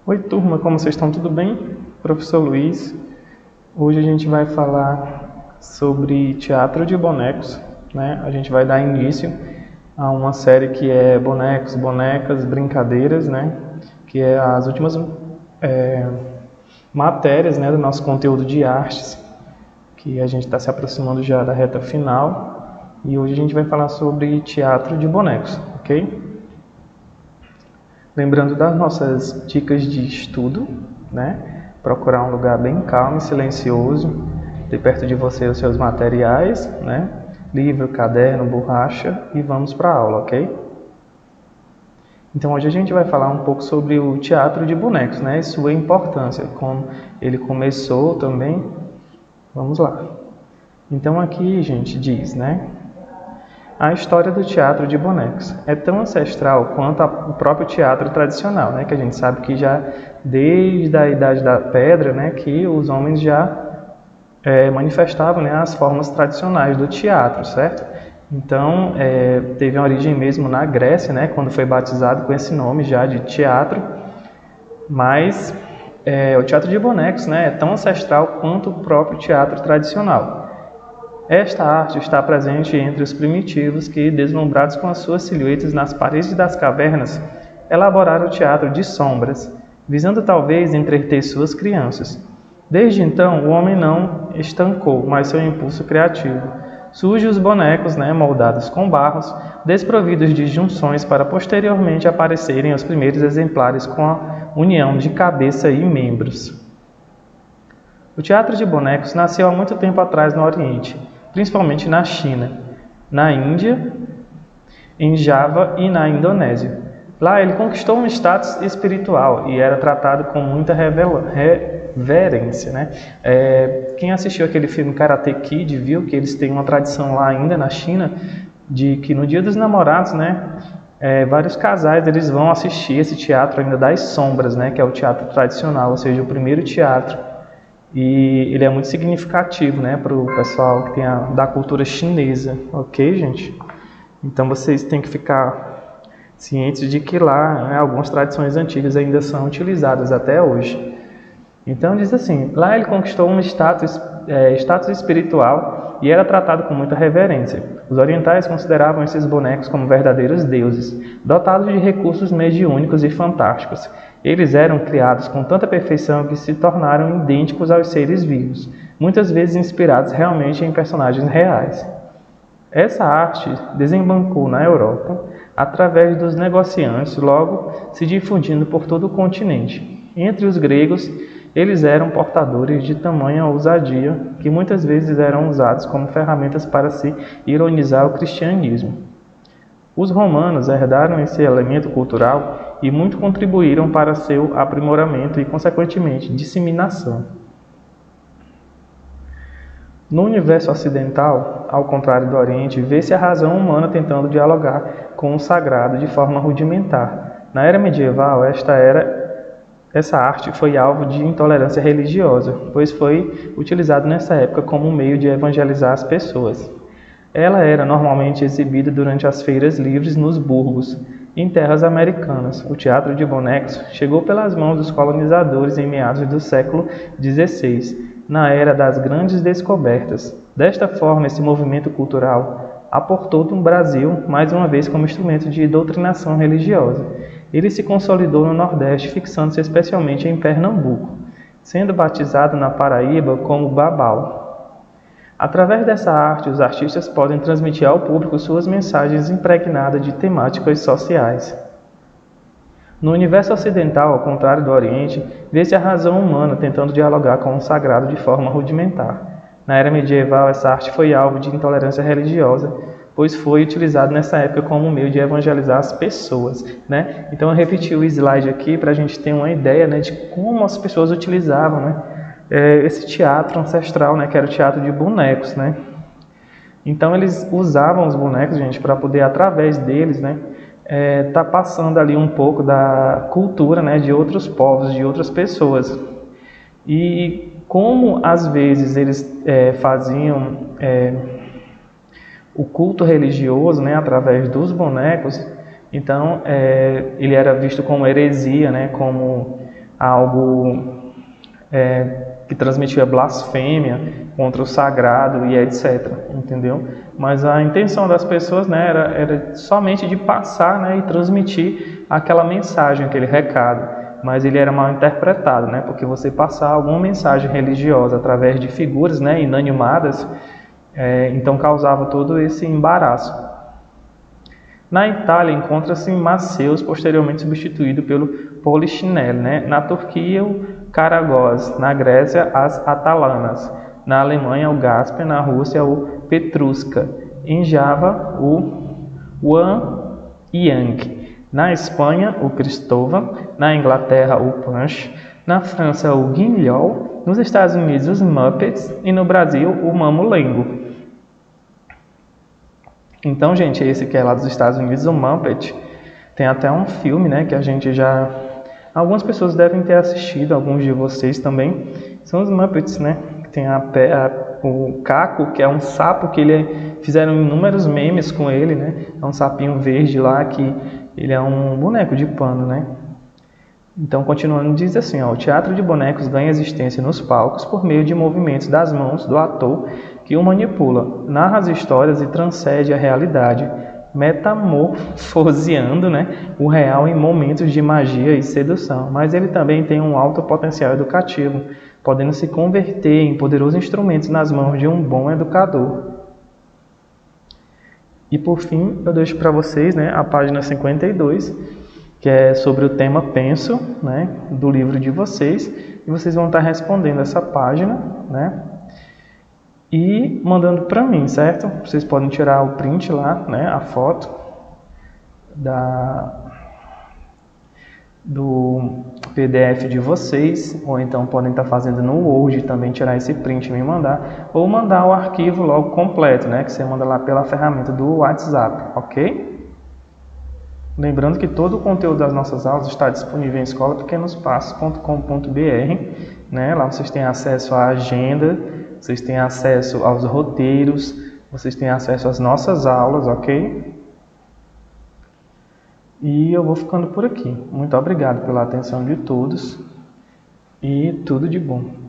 Oi, turma, como vocês estão? Tudo bem? Professor Luiz. Hoje a gente vai falar sobre teatro de bonecos, né? A gente vai dar início a uma série que é bonecos, bonecas, brincadeiras, né? Que é as últimas matérias, né, do nosso conteúdo de artes, que a gente está se aproximando já da reta final. E hoje a gente vai falar sobre teatro de bonecos, ok? Lembrando das nossas dicas de estudo, né? Procurar um lugar bem calmo e silencioso, ter perto de você os seus materiais, né? Livro, caderno, borracha, e vamos para a aula, ok? Então hoje a gente vai falar um pouco sobre o teatro de bonecos, né? E sua importância, como ele começou também. Vamos lá. Então aqui, gente, diz, né? A história do teatro de bonecos é tão ancestral quanto o próprio teatro tradicional, né? Que a gente sabe que já desde a Idade da Pedra, né, que os homens já manifestavam, né, as formas tradicionais do teatro, certo? Então, teve uma origem mesmo na Grécia, né, quando foi batizado com esse nome já de teatro, mas o teatro de bonecos, né, é tão ancestral quanto o próprio teatro tradicional. Esta arte está presente entre os primitivos que, deslumbrados com as suas silhuetas nas paredes das cavernas, elaboraram o teatro de sombras, visando talvez entreter suas crianças. Desde então, o homem não estancou mais seu impulso criativo. Surgem os bonecos, né, moldados com barros, desprovidos de junções para posteriormente aparecerem os primeiros exemplares com a união de cabeça e membros. O teatro de bonecos nasceu há muito tempo atrás no Oriente, principalmente na China, na Índia, em Java e na Indonésia. Lá ele conquistou um status espiritual e era tratado com muita reverência, né? Quem assistiu aquele filme Karate Kid viu que eles têm uma tradição lá ainda na China de que no Dia dos Namorados, né, vários casais eles vão assistir esse teatro ainda das sombras, né, que é o teatro tradicional, ou seja, o primeiro teatro. E ele é muito significativo, né, para o pessoal que tem da cultura chinesa, ok, gente? Então vocês têm que ficar cientes de que lá, né, algumas tradições antigas ainda são utilizadas até hoje. Então diz assim, lá ele conquistou um status espiritual e era tratado com muita reverência. Os orientais consideravam esses bonecos como verdadeiros deuses, dotados de recursos mediúnicos e fantásticos. Eles eram criados com tanta perfeição que se tornaram idênticos aos seres vivos, muitas vezes inspirados realmente em personagens reais. Essa arte desembarcou na Europa através dos negociantes, logo se difundindo por todo o continente. Entre os gregos, eles eram portadores de tamanha ousadia que muitas vezes eram usados como ferramentas para se ironizar o cristianismo. Os romanos herdaram esse elemento cultural e muito contribuíram para seu aprimoramento e, consequentemente, disseminação. No universo ocidental, ao contrário do Oriente, vê-se a razão humana tentando dialogar com o sagrado de forma rudimentar. Na era medieval, essa arte foi alvo de intolerância religiosa, pois foi utilizado nessa época como um meio de evangelizar as pessoas. Ela era normalmente exibida durante as feiras livres nos burgos. Em terras americanas, o teatro de bonecos chegou pelas mãos dos colonizadores em meados do século XVI, na era das grandes descobertas. Desta forma, esse movimento cultural aportou no Brasil, mais uma vez como instrumento de doutrinação religiosa. Ele se consolidou no Nordeste, fixando-se especialmente em Pernambuco, sendo batizado na Paraíba como Babau. Através dessa arte, os artistas podem transmitir ao público suas mensagens impregnadas de temáticas sociais. No universo ocidental, ao contrário do Oriente, vê-se a razão humana tentando dialogar com o sagrado de forma rudimentar. Na era medieval, essa arte foi alvo de intolerância religiosa, pois foi utilizado nessa época como meio de evangelizar as pessoas, né? Então eu repeti o slide aqui para a gente ter uma ideia, né, de como as pessoas utilizavam, né, esse teatro ancestral, né, que era o teatro de bonecos, né? Então eles usavam os bonecos, gente, para poder, através deles, né, tá passando ali um pouco da cultura, né, de outros povos, de outras pessoas. E como às vezes eles faziam o culto religioso, né, através dos bonecos, então ele era visto como heresia, né, como algo que transmitia blasfêmia contra o sagrado e etc, entendeu? Mas a intenção das pessoas, né, era somente de passar, né, e transmitir aquela mensagem, aquele recado, mas ele era mal interpretado, né, porque você passar alguma mensagem religiosa através de figuras, né, inanimadas, então causava todo esse embaraço. Na Itália encontra-se Maceus, posteriormente substituído pelo Polichinelle, né? Na Turquia, o Karagöz, na Grécia, as Atalanas, na Alemanha, o Gasper, na Rússia, o Petrushka, em Java, o Wan Yang, na Espanha, o Cristova, na Inglaterra, o Punch, na França, o Guignol, nos Estados Unidos, os Muppets e no Brasil, o Mamulengo. Então, gente, esse que é lá dos Estados Unidos, o Muppet, tem até um filme, né, que a gente já... Algumas pessoas devem ter assistido, alguns de vocês também. São os Muppets, né? Tem o Caco, que é um sapo que fizeram inúmeros memes com ele, né? É um sapinho verde lá que ele é um boneco de pano, né? Então, continuando, diz assim, ó, o teatro de bonecos ganha existência nos palcos por meio de movimentos das mãos do ator que o manipula, narra as histórias e transcende a realidade, metamorfoseando, né, o real em momentos de magia e sedução. Mas ele também tem um alto potencial educativo, podendo se converter em poderosos instrumentos nas mãos de um bom educador. E por fim, eu deixo para vocês, né, a página 52, que é sobre o tema Penso, né, do livro de vocês, e vocês vão estar respondendo essa página, né, e mandando para mim, certo? Vocês podem tirar o print lá, né, a foto do PDF de vocês, ou então podem estar fazendo no Word, também tirar esse print e me mandar, ou mandar o arquivo logo completo, né, que você manda lá pela ferramenta do WhatsApp, ok? Lembrando que todo o conteúdo das nossas aulas está disponível em escolapequenospassos.com.br, né? Lá vocês têm acesso à agenda, vocês têm acesso aos roteiros, vocês têm acesso às nossas aulas, ok? E eu vou ficando por aqui. Muito obrigado pela atenção de todos e tudo de bom.